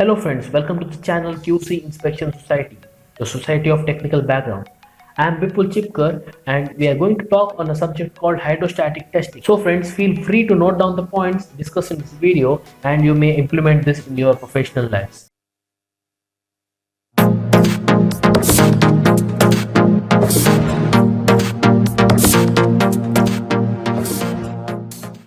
Hello friends, welcome to the channel QC Inspection Society, the Society of Technical Background. I am Bipul Chipkar and we are going to talk on a subject called hydrostatic testing. So friends, feel free to note down the points discussed in this video and you may implement this in your professional lives.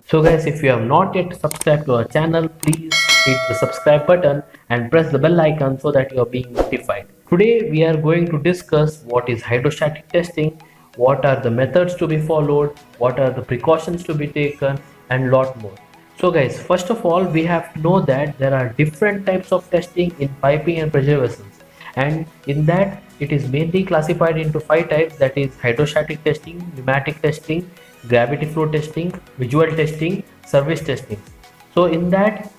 So guys, if you have not yet subscribed to our channel, please hit the subscribe button and press the bell icon so that you are being notified. Today we are going to discuss what is hydrostatic testing, what are the methods to be followed, what are the precautions to be taken, and lot more. So guys, first of all, we have to know that there are different types of testing in piping and pressure vessels, and in that it is mainly classified into five types, that is hydrostatic testing, pneumatic testing, gravity flow testing, visual testing, service testing. So in that,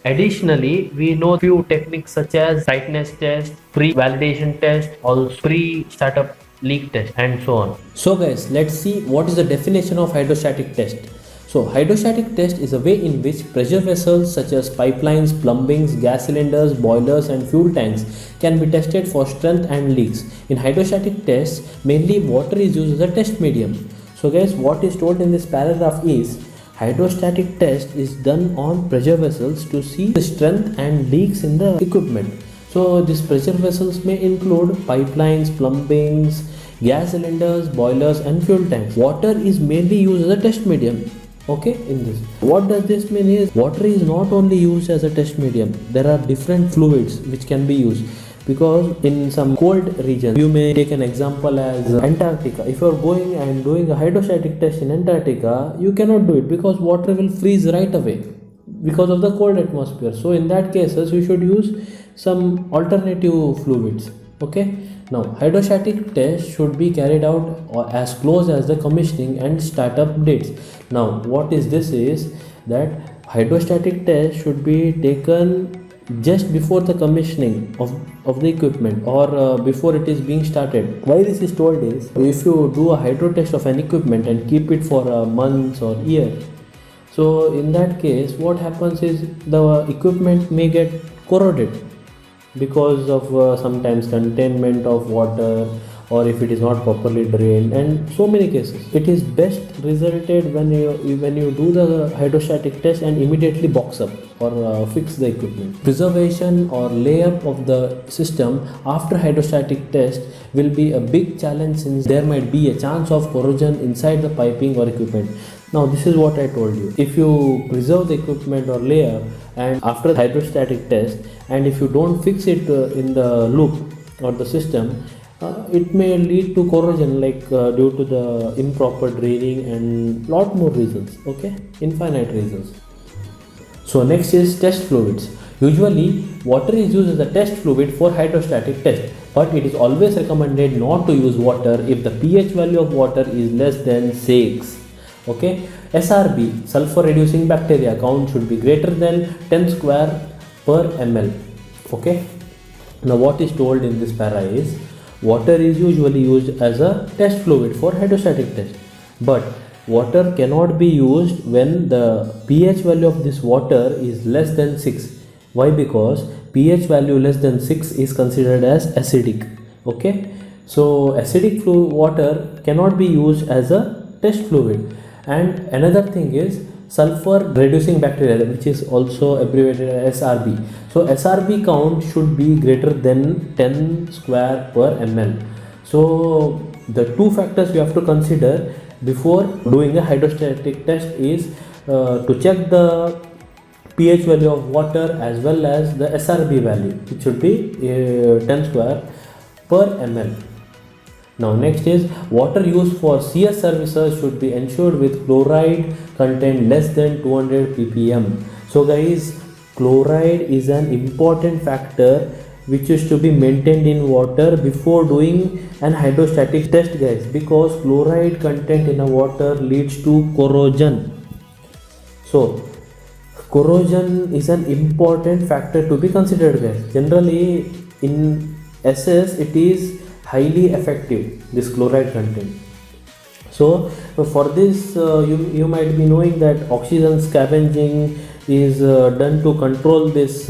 additionally, we know few techniques such as tightness test, pre-validation test, also pre-startup leak test, and so on. So guys, let's see what is the definition of hydrostatic test. So hydrostatic test is a way in which pressure vessels such as pipelines, plumbings, gas cylinders, boilers and fuel tanks can be tested for strength and leaks. In hydrostatic tests, mainly water is used as a test medium. So guys, what is told in this paragraph is hydrostatic test is done on pressure vessels to see the strength and leaks in the equipment. So these pressure vessels may include pipelines, plumbings, gas cylinders, boilers and fuel tanks. Water is mainly used as a test medium. Okay, in this. What does this mean is water is not only used as a test medium. There are different fluids which can be used. Because in some cold regions, you may take an example as Antarctica. If you are going and doing a hydrostatic test in Antarctica, you cannot do it because water will freeze right away because of the cold atmosphere. So in that cases, you should use some alternative fluids. Okay. Now hydrostatic test should be carried out as close as the commissioning and startup dates. Now what is this is that hydrostatic test should be taken just before the commissioning of the equipment or before it is being started. Why this is told is, if you do a hydro test of an equipment and keep it for months or year, so in that case what happens is the equipment may get corroded because of sometimes containment of water, or if it is not properly drained, and so many cases. It is best resulted when you do the hydrostatic test and immediately box up or fix the equipment. Preservation or layup of the system after hydrostatic test will be a big challenge, since there might be a chance of corrosion inside the piping or equipment. Now this is what I told you. If you preserve the equipment or layer and after the hydrostatic test, and if you don't fix it in the loop or the system, it may lead to corrosion, like due to the improper draining and lot more reasons. Okay, infinite reasons. So next is test fluids. Usually water is used as a test fluid for hydrostatic test, but it is always recommended not to use water if the pH value of water is less than 6. Okay, SRB, sulfur reducing bacteria count, should be greater than 10 square per ml. Okay, now what is told in this para is water is usually used as a test fluid for hydrostatic test, but water cannot be used when the pH value of this water is less than 6. Why? Because pH value less than 6 is considered as acidic. Okay, so acidic water cannot be used as a test fluid. And another thing is sulfur reducing bacteria, which is also abbreviated as SRB. So SRB count should be greater than 10 square per ml. So the two factors you have to consider before doing a hydrostatic test is to check the pH value of water as well as the SRB value. It should be 10 square per ml. Now next is water used for CS services should be ensured with chloride content less than 200 ppm. So guys, chloride is an important factor which is to be maintained in water before doing an hydrostatic test, guys, because chloride content in a water leads to corrosion. So corrosion is an important factor to be considered, guys. Generally in SS it is highly effective, this chloride content. So for this you might be knowing that oxygen scavenging is done to control this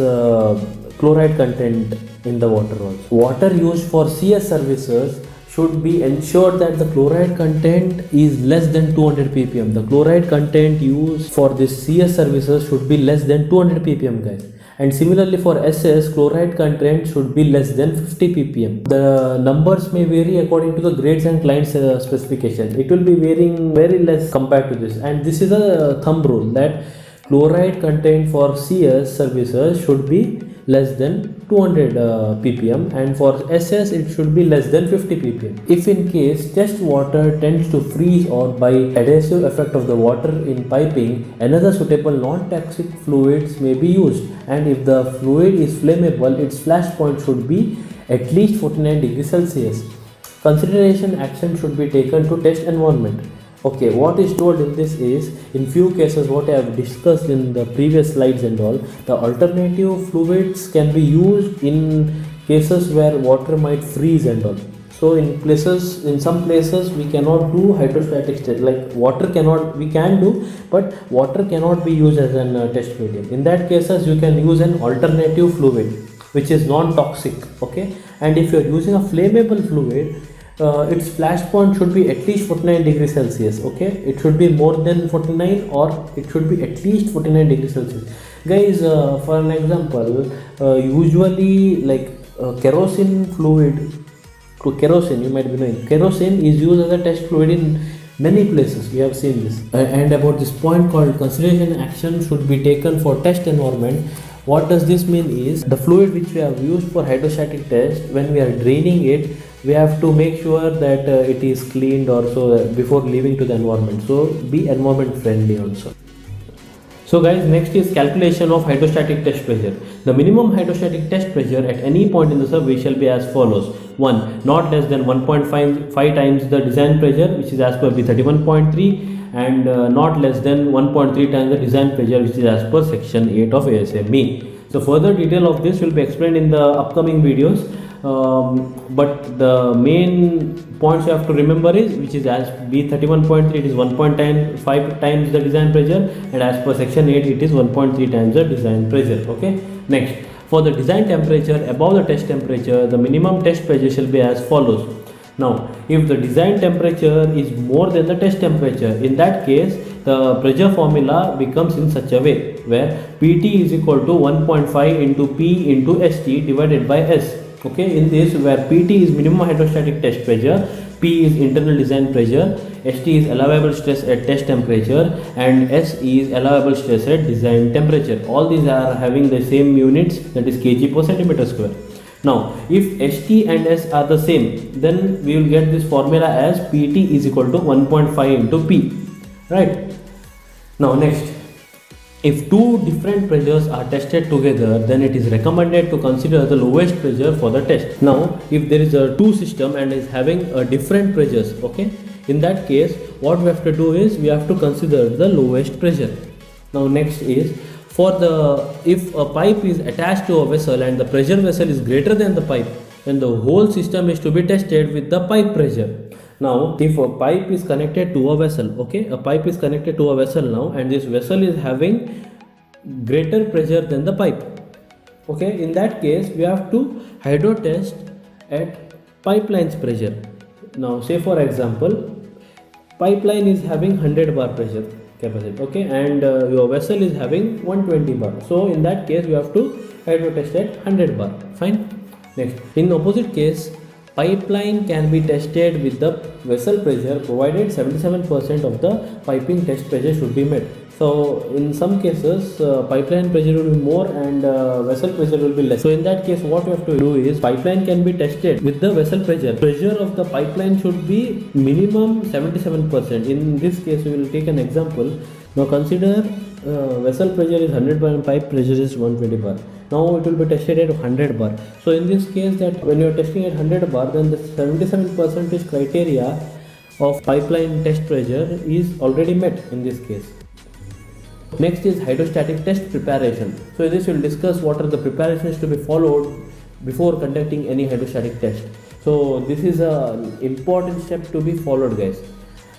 chloride content in the water also. Water used for CS services should be ensured that the chloride content is less than 200 ppm. The chloride content used for this CS services should be less than 200 ppm, guys. And similarly for SS, chloride content should be less than 50 ppm. The numbers may vary according to the grades and client's specification. It will be varying very less compared to this. And this is a thumb rule that chloride content for CS services should be less than 200 ppm, and for SS it should be less than 50 ppm. If in case test water tends to freeze or by adhesive effect of the water in piping, another suitable non-toxic fluids may be used, and if the fluid is flammable, its flash point should be at least 49 degrees Celsius. Consideration action should be taken to test environment. Okay, what is told in this is, in few cases what I have discussed in the previous slides and all, the alternative fluids can be used in cases where water might freeze and all. So in some places we cannot do hydrostatic test, like we can do, but water cannot be used as a test medium. In that cases you can use an alternative fluid which is non-toxic, okay. And if you are using a flammable fluid, its flash point should be at least 49 degrees Celsius, okay. It should be more than 49 or it should be at least 49 degrees Celsius. Guys, for an example, usually like kerosene fluid, kerosene, you might be knowing, kerosene is used as a test fluid in many places. We have seen this. And about this point called consideration action should be taken for test environment. What does this mean is, the fluid which we have used for hydrostatic test, when we are draining it, we have to make sure that it is cleaned also before leaving to the environment. So be environment friendly also. So guys, next is calculation of hydrostatic test pressure. The minimum hydrostatic test pressure at any point in the survey shall be as follows. 1. Not less than 1.5 times the design pressure, which is as per B31.3, and not less than 1.3 times the design pressure, which is as per section 8 of ASME. So further detail of this will be explained in the upcoming videos. But the main points you have to remember is, which is as B31.3, it is 1.5 times the design pressure, and as per section 8 it is 1.3 times the design pressure, okay. Next, for the design temperature above the test temperature, the minimum test pressure shall be as follows. Now, if the design temperature is more than the test temperature, in that case the pressure formula becomes in such a way where PT is equal to 1.5 into P into ST divided by S. Okay, in this, where PT is minimum hydrostatic test pressure, P is internal design pressure, ST is allowable stress at test temperature, and S is allowable stress at design temperature. All these are having the same units, that is kg per centimeter square. Now, if ST and S are the same, then we will get this formula as PT is equal to 1.5 into P, right? Now next, if two different pressures are tested together, then it is recommended to consider the lowest pressure for the test. Now, if there is a two system and is having different pressures, okay, in that case what we have to do is we have to consider the lowest pressure. Now next is, if a pipe is attached to a vessel and the pressure vessel is greater than the pipe, then the whole system is to be tested with the pipe pressure. Now, if a pipe is connected to a vessel, okay, a pipe is connected to a vessel now, and this vessel is having greater pressure than the pipe, okay, in that case we have to hydro test at pipeline's pressure. Now, say for example, pipeline is having 100 bar pressure capacity, okay, and your vessel is having 120 bar. So in that case you have to hydro test at 100 bar. Fine. Next, in opposite case, pipeline can be tested with the vessel pressure provided 77% of the piping test pressure should be met. So in some cases pipeline pressure will be more and vessel pressure will be less. So in that case what we have to do is, pipeline can be tested with the vessel pressure. Pressure of the pipeline should be minimum 77%. In this case we will take an example. Now consider vessel pressure is 100 bar and pipe pressure is 120 bar. Now it will be tested at 100 bar. So in this case, that when you are testing at 100 bar, then the 77% criteria of pipeline test pressure is already met in this case. Next is hydrostatic test preparation. So in this we will discuss what are the preparations to be followed before conducting any hydrostatic test. So this is an important step to be followed, guys.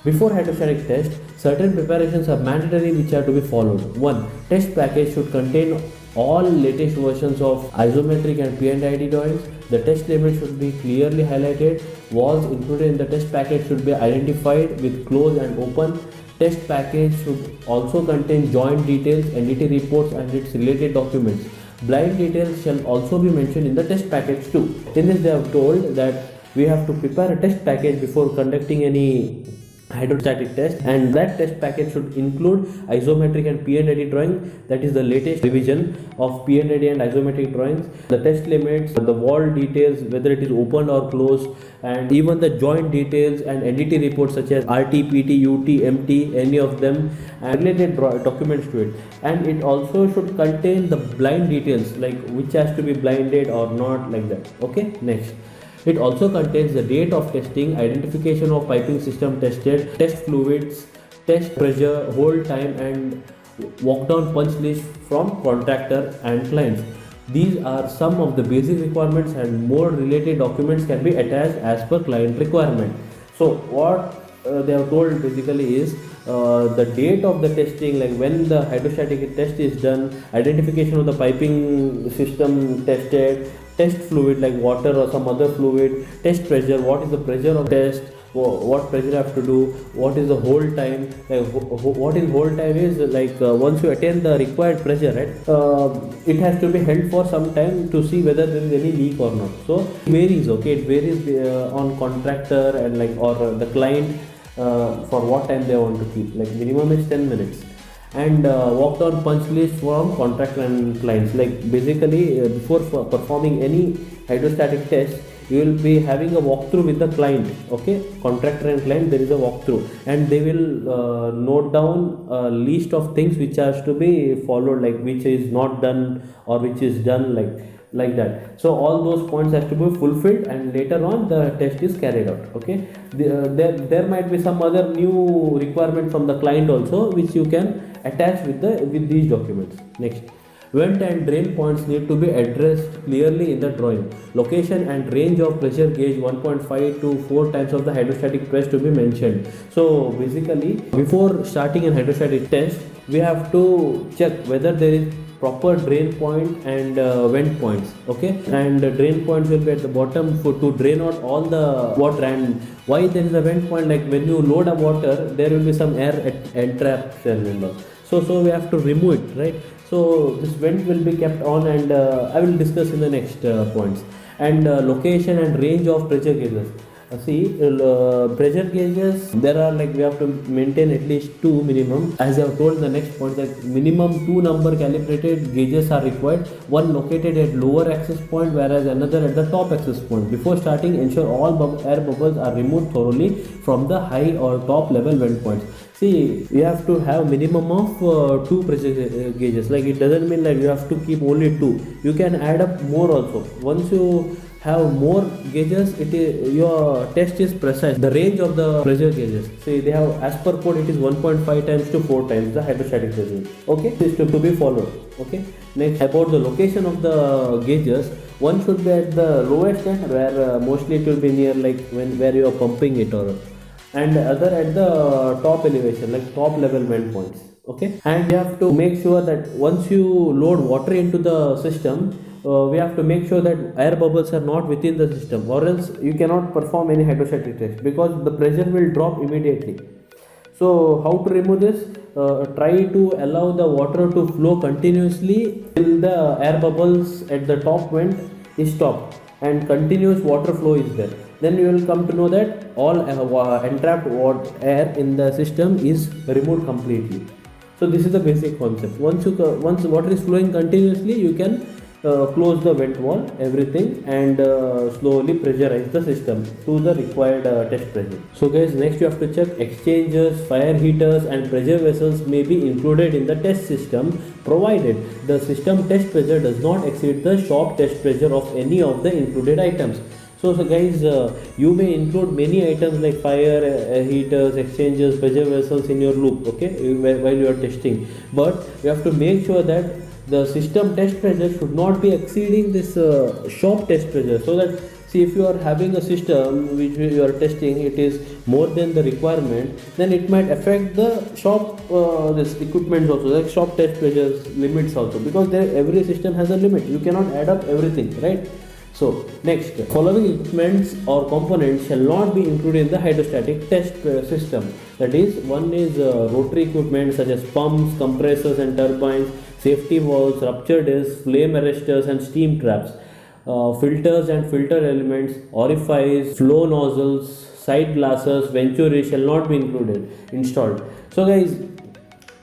Before hydrostatic test, certain preparations are mandatory which are to be followed. 1. Test package should contain all latest versions of isometric and PID drawings. The test limit should be clearly highlighted. Walls included in the test package should be identified with close and open. Test package should also contain joint details, NDT reports and its related documents. Blind details shall also be mentioned in the test package too. In this they have told that we have to prepare a test package before conducting any hydrostatic test, and that test package should include isometric and PID drawing. That is the latest revision of PID and isometric drawings, the test limits, the wall details, whether it is open or closed, and even the joint details and NDT reports such as RT, PT, UT, MT, any of them, and related documents to it. And it also should contain the blind details, like which has to be blinded or not, like that. Okay, next. It also contains the date of testing, identification of piping system tested, test fluids, test pressure, hold time, and walk down punch list from contractor and clients. These are some of the basic requirements, and more related documents can be attached as per client requirement. So what they have told basically is the date of the testing, like when the hydrostatic test is done, identification of the piping system tested, test fluid like water or some other fluid, test pressure, what is the pressure of test, what pressure have to do, what is the hold time, like what is hold time is like once you attain the required pressure, right, it has to be held for some time to see whether there is any leak or not. So it varies, okay, it varies on contractor and like or the client for what time they want to keep, like minimum is 10 minutes. And walk down punch list from contractor and clients, like basically before performing any hydrostatic test you will be having a walkthrough with the client, okay, contractor and client, there is a walkthrough, and they will note down a list of things which has to be followed, like which is not done or which is done, like that. So all those points have to be fulfilled, and later on the test is carried out. Okay, there might be some other new requirement from the client also, which you can attach with these documents. Next, vent and drain points need to be addressed clearly in the drawing. Location and range of pressure gauge 1.5 to 4 times of the hydrostatic press to be mentioned. So basically before starting a hydrostatic test we have to check whether there is proper drain point and vent points, okay, and drain points will be at the bottom to drain out all the water. And why there is a vent point, like when you load a water there will be some air entrapment and all, so we have to remove it, right? So this vent will be kept on, and I will discuss in the next points. And location and range of pressure gauges. Pressure gauges, there are like we have to maintain at least 2 minimum, as I have told in the next point, that minimum 2 number calibrated gauges are required, one located at lower access point whereas another at the top access point. Before starting, ensure all air bubbles are removed thoroughly from the high or top level vent points. See, you have to have minimum of 2 pressure gauges, like it doesn't mean that you have to keep only 2, you can add up more also. Once you have more gauges, your test is precise. The range of the pressure gauges, see, they have, as per code, it is 1.5 times to 4 times the hydrostatic pressure. Okay, this is to be followed. Okay, next, about the location of the gauges, one should be at the lowest end, where mostly it will be near like where you are pumping it, or and other at the top elevation, like top level vent points. Okay, and you have to make sure that once you load water into the system, we have to make sure that air bubbles are not within the system, or else you cannot perform any hydrostatic test, because the pressure will drop immediately. So how to remove this? Try to allow the water to flow continuously till the air bubbles at the top vent is stopped and continuous water flow is there. Then you will come to know that all entrapped air in the system is removed completely. So this is the basic concept. Once water is flowing continuously, you can close the vent wall, everything, and slowly pressurize the system to the required test pressure. So guys, next you have to check exchangers, fire heaters and pressure vessels may be included in the test system, provided the system test pressure does not exceed the shop test pressure of any of the included items. So guys, you may include many items like fire heaters, exchangers, pressure vessels in your loop, okay, while you are testing, but you have to make sure that the system test pressure should not be exceeding this shop test pressure, so that See, if you are having a system which you are testing, it is more than the requirement, then it might affect the shop this equipment also, like shop test pressures limits also, because every system has a limit. You cannot add up everything, right? So next, following equipments or components shall not be included in the hydrostatic test system. That is, one is rotary equipment such as pumps, compressors and turbines, safety valves, rupture discs, flame arresters and steam traps, filters and filter elements, orifice, flow nozzles, side glasses, venturi shall not be installed. So guys,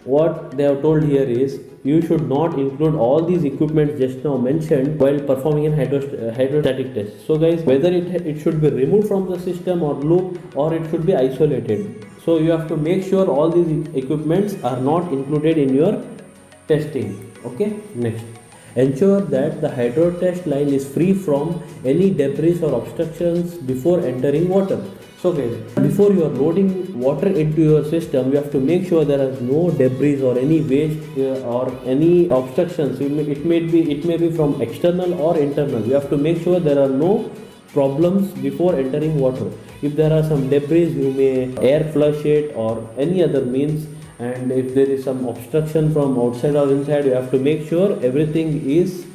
what they have told here is you should not include all these equipments just now mentioned while performing an hydrostatic test. So guys, whether it should be removed from the system or loop, or it should be isolated. So you have to make sure all these equipments are not included in your testing. Okay, next, ensure that the hydro test line is free from any debris or obstructions before entering water. So guys, before you are loading water into your system, you have to make sure there is no debris or any waste or any obstructions. It may be from external or internal. You have to make sure there are no problems before entering water. If there are some debris, you may air flush it or any other means. And if there is some obstruction from outside or inside, you have to make sure everything is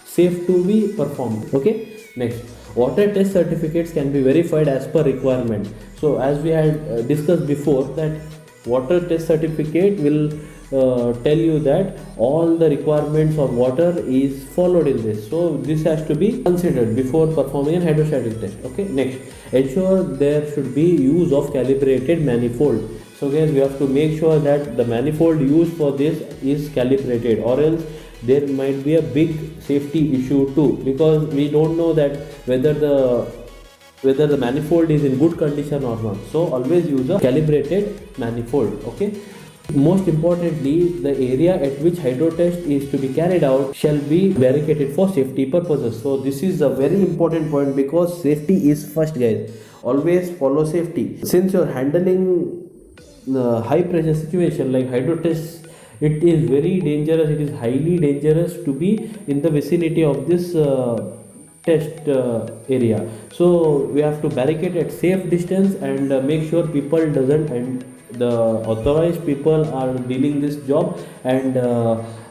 safe to be performed. Okay, next, water test certificates can be verified as per requirement. So as we had discussed before, that water test certificate will tell you that all the requirements of water is followed in this. So this has to be considered before performing an hydrostatic test. Okay, next, ensure there should be use of calibrated manifold. So guys, we have to make sure that the manifold used for this is calibrated, or else there might be a big safety issue too, because we don't know that whether the manifold is in good condition or not. So always use a calibrated manifold. Okay, most importantly, the area at which hydro test is to be carried out shall be barricaded for safety purposes. So this is a very important point, because safety is first, guys. Always follow safety. Since you're handling the high pressure situation like hydro test, it is very dangerous, it is highly dangerous to be in the vicinity of this test area. So we have to barricade at safe distance and make sure people doesn't, and the authorized people are dealing this job, and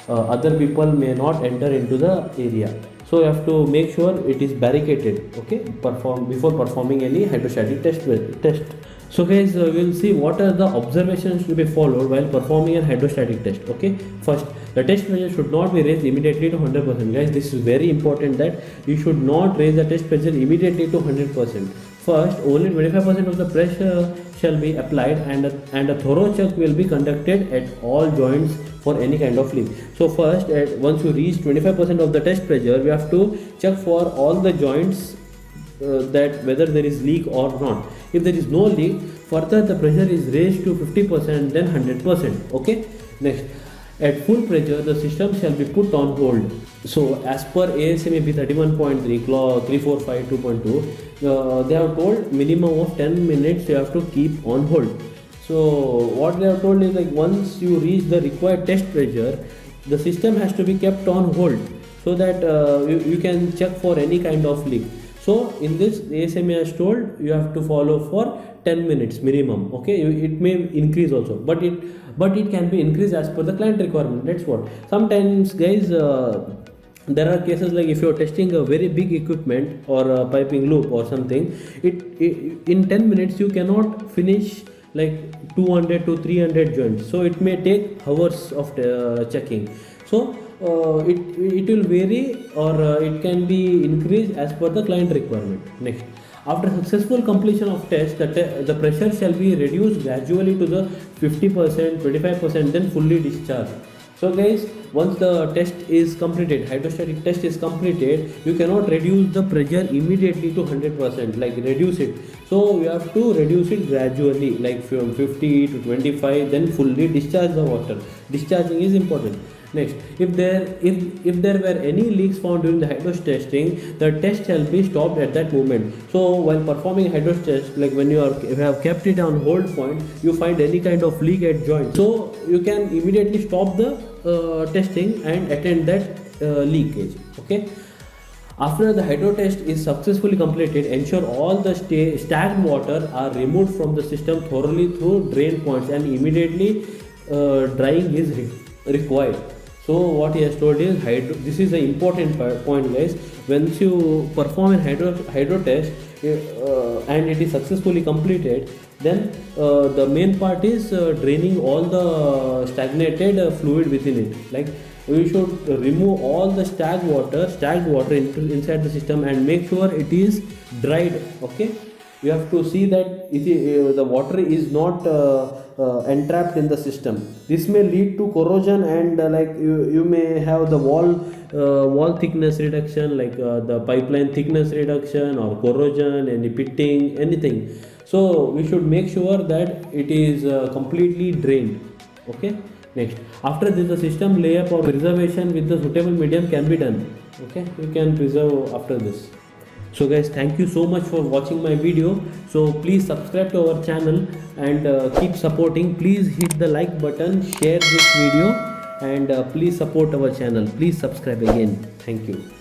other people may not enter into the area. So you have to make sure it is barricaded. Okay, before performing any hydrostatic test. So guys, we'll see what are the observations to be followed while performing a hydrostatic test. Okay, first, the test pressure should not be raised immediately to 100%. Guys, this is very important, that you should not raise the test pressure immediately to 100%. First, only 25% of the pressure shall be applied, and a thorough check will be conducted at all joints for any kind of leak. So first, once you reach 25% of the test pressure, we have to check for all the joints that whether there is leak or not. If there is no leak, further the pressure is raised to 50%, then 100%. Okay, next, at full pressure the system shall be put on hold. So as per ASME B31.3 clause 3452.2, they have told minimum of 10 minutes you have to keep on hold. So what they have told is, like, once you reach the required test pressure, the system has to be kept on hold, so that you can check for any kind of leak. So in this, ASME has told you have to follow for 10 minutes minimum. Okay, it may increase also, but it can be increased as per the client requirement. That's what. Sometimes, guys, there are cases like if you are testing a very big equipment or a piping loop or something, it in 10 minutes you cannot finish like 200 to 300 joints. So it may take hours of checking. So it will vary, or it can be increased as per the client requirement. Next, after successful completion of test, the pressure shall be reduced gradually to the 50%, 25%, then fully discharged. So guys, once the test is completed, hydrostatic test is completed, you cannot reduce the pressure immediately to 100%, like reduce it. So you have to reduce it gradually, like from 50 to 25, then fully discharge the water. Discharging is important. Next, if there were any leaks found during the hydro testing, the test shall be stopped at that moment. So while performing hydro test, like when you have kept it on hold point, you find any kind of leak at joint, so you can immediately stop the testing and attend that leakage. Okay. After the hydro test is successfully completed, ensure all the stagnant water are removed from the system thoroughly through drain points, and immediately drying is required. So what he has told is this is an important point, guys. Once you perform a hydro test and it is successfully completed, then the main part is draining all the stagnated fluid within it. Like, we should remove all the stagnant water inside the system and make sure it is dried. Okay, you have to see that the water is not entrapped in the system. This may lead to corrosion, and like you may have the wall thickness reduction, like the pipeline thickness reduction, or corrosion, any pitting, anything. So we should make sure that it is completely drained. Okay. Next, after this, the system layup or preservation with the suitable medium can be done. Okay, you can preserve after this. So guys, thank you so much for watching my video. So please subscribe to our channel and keep supporting. Please hit the like button, share this video, and please support our channel. Please subscribe again. Thank you.